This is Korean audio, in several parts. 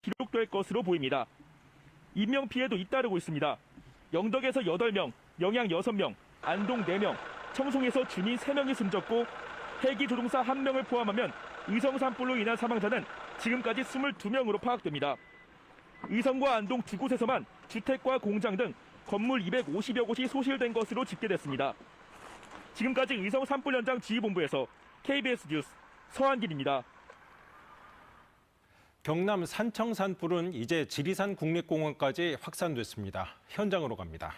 기록될 것으로 보입니다. 인명피해도 잇따르고 있습니다. 영덕에서 8명, 영양 6명, 안동 4명, 청송에서 주민 3명이 숨졌고 헬기 조종사 1명을 포함하면 의성 산불로 인한 사망자는 지금까지 22명으로 파악됩니다. 의성과 안동 두 곳에서만 주택과 공장 등 건물 250여 곳이 소실된 것으로 집계됐습니다. 지금까지 의성 산불 현장 지휘본부에서 KBS 뉴스 서한길입니다. 경남 산청 산불은 이제 지리산 국립공원까지 확산됐습니다. 현장으로 갑니다.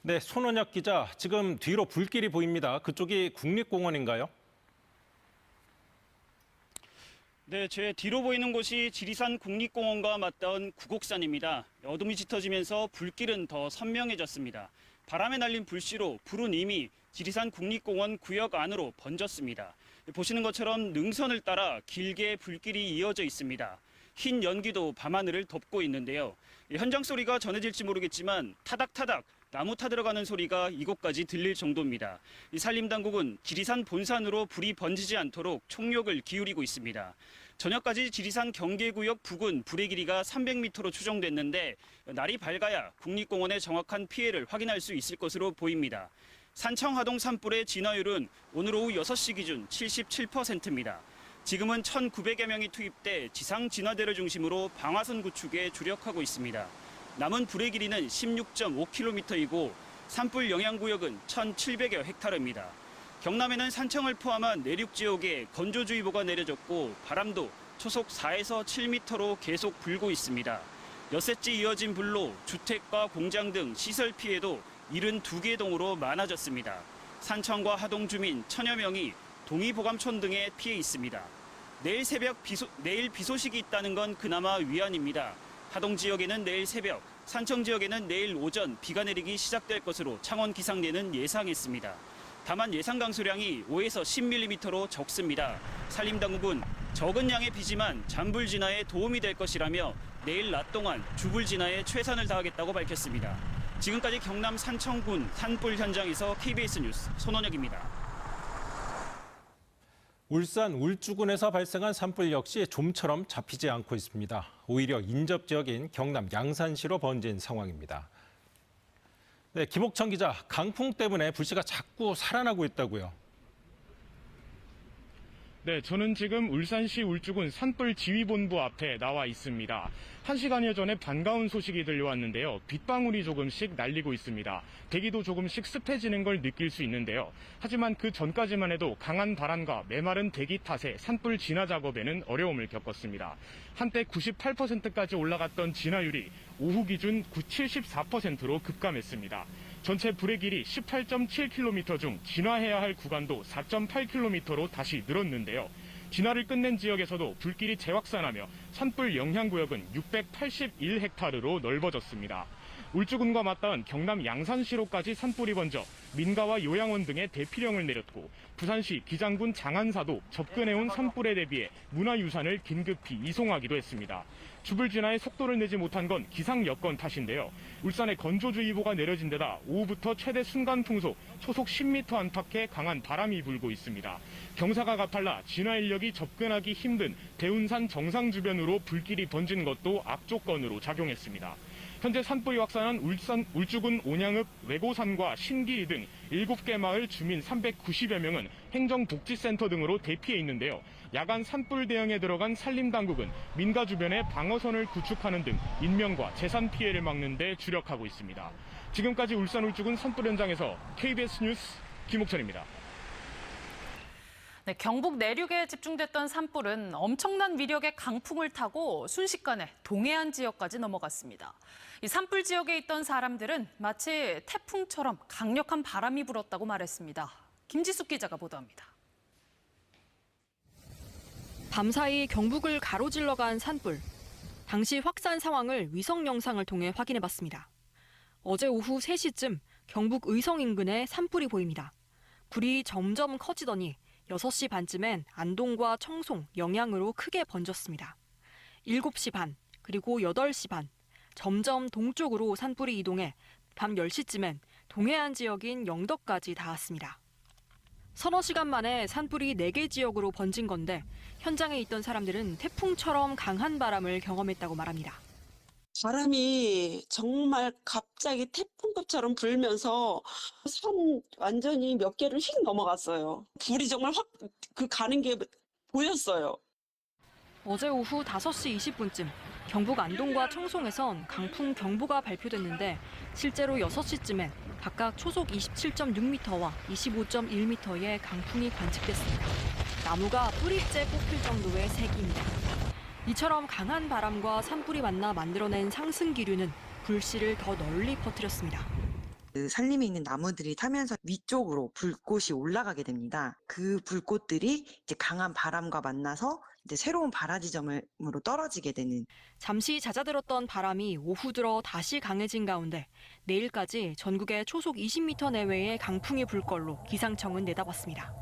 네, 손원혁 기자, 지금 뒤로 불길이 보입니다. 그쪽이 국립공원인가요? 네, 제 뒤로 보이는 곳이 지리산 국립공원과 맞닿은 구곡산입니다. 어둠이 짙어지면서 불길은 더 선명해졌습니다. 바람에 날린 불씨로 불은 이미 지리산 국립공원 구역 안으로 번졌습니다. 보시는 것처럼 능선을 따라 길게 불길이 이어져 있습니다. 흰 연기도 밤하늘을 덮고 있는데요. 현장 소리가 전해질지 모르겠지만 타닥타닥 나무 타들어가는 소리가 이곳까지 들릴 정도입니다. 산림당국은 지리산 본산으로 불이 번지지 않도록 총력을 기울이고 있습니다. 저녁까지 지리산 경계구역 부근 불의 길이가 300m로 추정됐는데 날이 밝아야 국립공원의 정확한 피해를 확인할 수 있을 것으로 보입니다. 산청하동 산불의 진화율은 오늘 오후 6시 기준 77%입니다. 지금은 1,900여 명이 투입돼 지상 진화대를 중심으로 방화선 구축에 주력하고 있습니다. 남은 불의 길이는 16.5km이고 산불 영향구역은 1,700여 헥타르입니다. 경남에는 산청을 포함한 내륙 지역에 건조주의보가 내려졌고 바람도 초속 4에서 7m로 계속 불고 있습니다. 엿새째 이어진 불로 주택과 공장 등 시설 피해도 72개 동으로 많아졌습니다. 산청과 하동 주민 1,000여 명이 동의보감촌 등에 피해 있습니다. 내일 비 소식이 있다는 건 그나마 위안입니다. 하동 지역에는 내일 새벽, 산청 지역에는 내일 오전 비가 내리기 시작될 것으로 창원 기상대는 예상했습니다. 다만 예상 강수량이 5에서 10mm로 적습니다. 산림당국은 적은 양의 비지만 잔불 진화에 도움이 될 것이라며 내일 낮 동안 주불 진화에 최선을 다하겠다고 밝혔습니다. 지금까지 경남 산청군 산불 현장에서 KBS 뉴스 손원혁입니다. 울산 울주군에서 발생한 산불 역시 좀처럼 잡히지 않고 있습니다. 오히려 인접 지역인 경남 양산시로 번진 상황입니다. 네, 김옥천 기자, 강풍 때문에 불씨가 자꾸 살아나고 있다고요. 네, 저는 지금 울산시 울주군 산불지휘본부 앞에 나와 있습니다. 1시간여 전에 반가운 소식이 들려왔는데요. 빗방울이 조금씩 날리고 있습니다. 대기도 조금씩 습해지는 걸 느낄 수 있는데요. 하지만 그 전까지만 해도 강한 바람과 메마른 대기 탓에 산불 진화 작업에는 어려움을 겪었습니다. 한때 98%까지 올라갔던 진화율이 오후 기준 74%로 급감했습니다. 전체 불의 길이 18.7km 중 진화해야 할 구간도 4.8km로 다시 늘었는데요. 진화를 끝낸 지역에서도 불길이 재확산하며 산불 영향구역은 681헥타르로 넓어졌습니다. 울주군과 맞닿은 경남 양산시로까지 산불이 번져 민가와 요양원 등에 대피령을 내렸고 부산시 기장군 장안사도 접근해온 산불에 대비해 문화유산을 긴급히 이송하기도 했습니다. 주불 진화에 속도를 내지 못한 건 기상 여건 탓인데요. 울산에 건조주의보가 내려진 데다 오후부터 최대 순간 풍속 초속 10m 안팎의 강한 바람이 불고 있습니다. 경사가 가팔라 진화 인력이 접근하기 힘든 대운산 정상 주변으로 불길이 번진 것도 악조건으로 작용했습니다. 현재 산불이 확산한 울주군 온양읍 외고산과 신기리 등 7개 마을 주민 390여 명은 행정복지센터 등으로 대피해 있는데요. 야간 산불 대응에 들어간 산림당국은 민가 주변에 방어선을 구축하는 등 인명과 재산 피해를 막는 데 주력하고 있습니다. 지금까지 울산 울주군 산불 현장에서 KBS 뉴스 김옥천입니다. 네, 경북 내륙에 집중됐던 산불은 엄청난 위력의 강풍을 타고 순식간에 동해안 지역까지 넘어갔습니다. 이 산불 지역에 있던 사람들은 마치 태풍처럼 강력한 바람이 불었다고 말했습니다. 김지숙 기자가 보도합니다. 밤사이 경북을 가로질러간 산불. 당시 확산 상황을 위성 영상을 통해 확인해봤습니다. 어제 오후 3시쯤 경북 의성 인근에 산불이 보입니다. 불이 점점 커지더니 6시 반쯤엔 안동과 청송, 영양으로 크게 번졌습니다. 7시 반, 그리고 8시 반, 점점 동쪽으로 산불이 이동해 밤 10시쯤엔 동해안 지역인 영덕까지 닿았습니다. 서너 시간 만에 산불이 4개 지역으로 번진 건데 현장에 있던 사람들은 태풍처럼 강한 바람을 경험했다고 말합니다. 바람이 정말 갑자기 태풍급처럼 불면서 산 완전히 몇 개를 휙 넘어갔어요. 불이 정말 확 가는 게 보였어요. 어제 오후 5시 20분쯤 경북 안동과 청송에선 강풍 경보가 발표됐는데 실제로 6시쯤엔 각각 초속 27.6m와 25.1m의 강풍이 관측됐습니다. 나무가 뿌리째 뽑힐 정도의 세기입니다. 이처럼 강한 바람과 산불이 만나 만들어낸 상승 기류는 불씨를 더 널리 퍼뜨렸습니다. 그 산림에 있는 나무들이 타면서 위쪽으로 불꽃이 올라가게 됩니다. 그 불꽃들이 이제 강한 바람과 만나서 이제 새로운 발화지점으로 떨어지게 되는. 잠시 잦아들었던 바람이 오후 들어 다시 강해진 가운데 내일까지 전국에 초속 20m 내외의 강풍이 불 걸로 기상청은 내다봤습니다.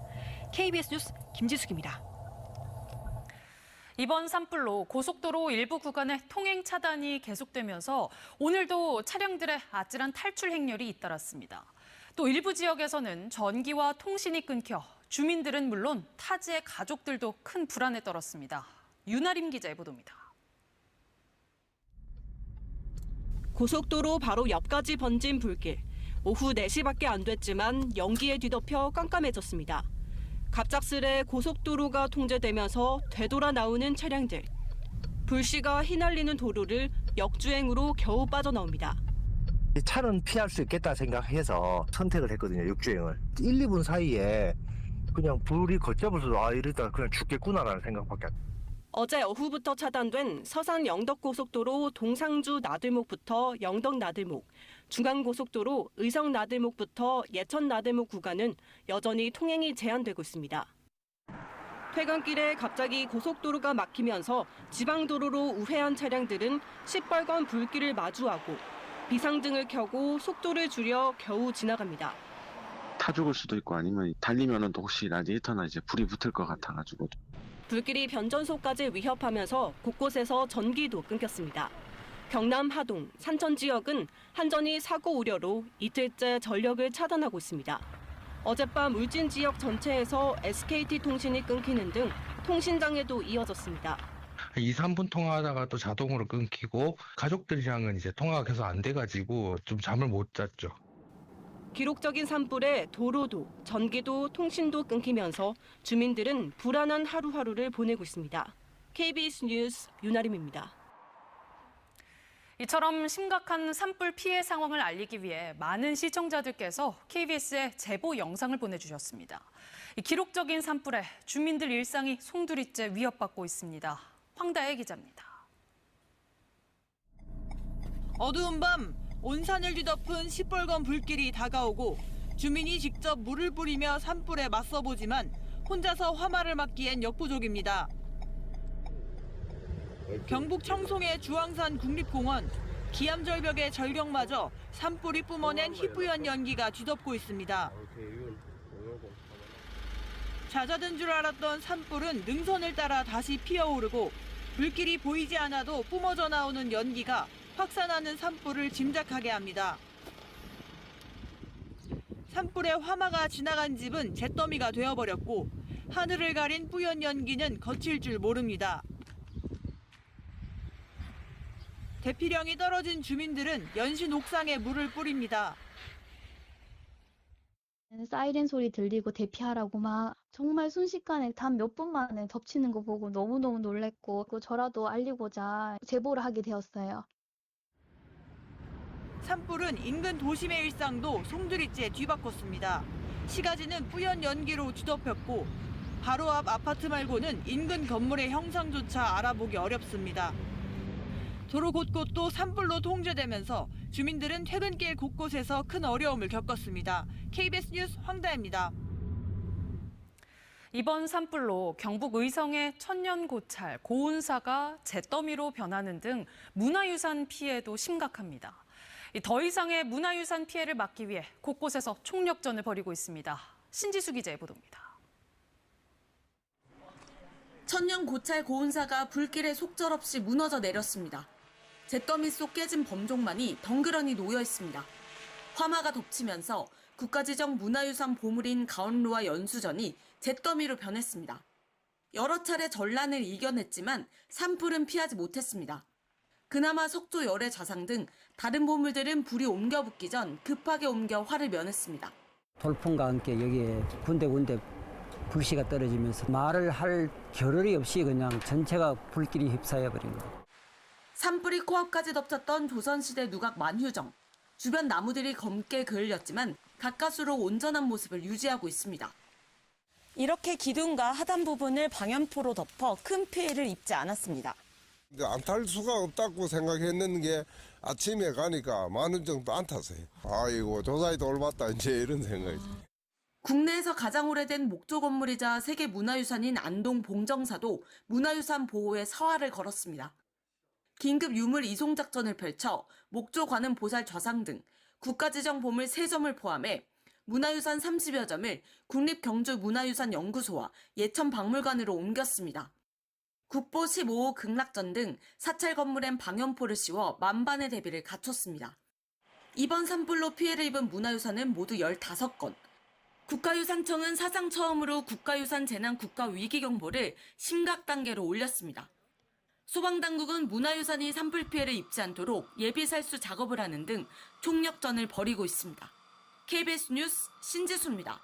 KBS 뉴스 김지숙입니다. 이번 산불로 고속도로 일부 구간의 통행 차단이 계속되면서 오늘도 차량들의 아찔한 탈출 행렬이 잇따랐습니다. 또 일부 지역에서는 전기와 통신이 끊겨 주민들은 물론 타지의 가족들도 큰 불안에 떨었습니다. 윤아림 기자의 보도입니다. 고속도로 바로 옆까지 번진 불길. 오후 4시밖에 안 됐지만 연기에 뒤덮여 깜깜해졌습니다. 갑작스레 고속도로가 통제되면서 되돌아 나오는 차량들. 불씨가 휘날리는 도로를 역주행으로 겨우 빠져나옵니다. 차는 피할 수 있겠다 생각해서 선택을 했거든요. 역주행을. 1, 2분 사이에 그냥 불이 걷잡아서 이러다 그냥 죽겠구나라는 생각밖에 안. 어제 오후부터 차단된 서산 영덕고속도로 동상주 나들목부터 영덕 나들목, 중앙고속도로 의성 나들목부터 예천 나들목 구간은 여전히 통행이 제한되고 있습니다. 퇴근길에 갑자기 고속도로가 막히면서 지방도로로 우회한 차량들은 시뻘건 불길을 마주하고 비상등을 켜고 속도를 줄여 겨우 지나갑니다. 타 죽을 수도 있고 아니면 달리면은 또 혹시 라디에이터나 이제 불이 붙을 것 같아가지고. 불길이 변전소까지 위협하면서 곳곳에서 전기도 끊겼습니다. 경남 하동, 산천 지역은 한전이 사고 우려로 이틀째 전력을 차단하고 있습니다. 어젯밤 울진 지역 전체에서 SKT통신이 끊기는 등 통신장애도 이어졌습니다. 2, 3분 통화하다가 또 자동으로 끊기고 가족들이랑은 이제 통화가 계속 안 돼가지고 좀 잠을 못 잤죠. 기록적인 산불에 도로도, 전기도, 통신도 끊기면서 주민들은 불안한 하루하루를 보내고 있습니다. KBS 뉴스 윤아림입니다. 이처럼 심각한 산불 피해 상황을 알리기 위해 많은 시청자들께서 KBS에 제보 영상을 보내주셨습니다. 이 기록적인 산불에 주민들 일상이 송두리째 위협받고 있습니다. 황다혜 기자입니다. 어두운 밤 온 산을 뒤덮은 시뻘건 불길이 다가오고 주민이 직접 물을 뿌리며 산불에 맞서보지만 혼자서 화마를 막기엔 역부족입니다. 경북 청송의 주황산 국립공원, 기암절벽의 절경마저 산불이 뿜어낸 희뿌연 연기가 뒤덮고 있습니다. 잦아든 줄 알았던 산불은 능선을 따라 다시 피어오르고 불길이 보이지 않아도 뿜어져 나오는 연기가 확산하는 산불을 짐작하게 합니다. 산불에 화마가 지나간 집은 잿더미가 되어버렸고 하늘을 가린 뿌연 연기는 거칠 줄 모릅니다. 대피령이 떨어진 주민들은 연신 옥상에 물을 뿌립니다. 사이렌 소리 들리고 대피하라고 막 정말 순식간에 단 몇 분 만에 덮치는 거 보고 너무너무 놀랬고 저라도 알리고자 제보를 하게 되었어요. 산불은 인근 도심의 일상도 송두리째 뒤바꿨습니다. 시가지는 뿌연 연기로 뒤덮였고 바로 앞 아파트 말고는 인근 건물의 형상조차 알아보기 어렵습니다. 도로 곳곳도 산불로 통제되면서 주민들은 퇴근길 곳곳에서 큰 어려움을 겪었습니다. KBS 뉴스 황다혜입니다. 이번 산불로 경북 의성의 천년고찰, 고운사가 잿더미로 변하는 등 문화유산 피해도 심각합니다. 더 이상의 문화유산 피해를 막기 위해 곳곳에서 총력전을 벌이고 있습니다. 신지수 기자의 보도입니다. 천년고찰 고운사가 불길에 속절없이 무너져 내렸습니다. 잿더미 속 깨진 범종만이 덩그러니 놓여 있습니다. 화마가 덮치면서 국가지정 문화유산 보물인 가온루와 연수전이 잿더미로 변했습니다. 여러 차례 전란을 이겨냈지만 산불은 피하지 못했습니다. 그나마 석조 열애 좌상 등 다른 보물들은 불이 옮겨 붙기 전 급하게 옮겨 화를 면했습니다. 돌풍과 함께 여기에 군데군데 불씨가 떨어지면서 말을 할 겨를이 없이 그냥 전체가 불길이 휩싸여 버린 거예요. 산불이 코앞까지 덮쳤던 조선시대 누각 만휴정. 주변 나무들이 검게 그을렸지만 가까스로 온전한 모습을 유지하고 있습니다. 이렇게 기둥과 하단 부분을 방염포로 덮어 큰 피해를 입지 않았습니다. 안 탈 수가 없다고 생각했는 게 아침에 가니까 만휴정도 안 탔어요. 아이고 조사이 돌봤다 이제 이런 생각이지. 국내에서 가장 오래된 목조 건물이자 세계 문화유산인 안동 봉정사도 문화유산 보호에 서화를 걸었습니다. 긴급 유물 이송 작전을 펼쳐 목조 관음 보살 좌상 등 국가지정 보물 3점을 포함해 문화유산 30여 점을 국립경주문화유산연구소와 예천박물관으로 옮겼습니다. 국보 15호 극락전 등 사찰 건물엔 방염포를 씌워 만반의 대비를 갖췄습니다. 이번 산불로 피해를 입은 문화유산은 모두 15건. 국가유산청은 사상 처음으로 국가유산 재난 국가위기경보를 심각 단계로 올렸습니다. 소방당국은 문화유산이 산불 피해를 입지 않도록 예비살수 작업을 하는 등 총력전을 벌이고 있습니다. KBS 뉴스 신지수입니다.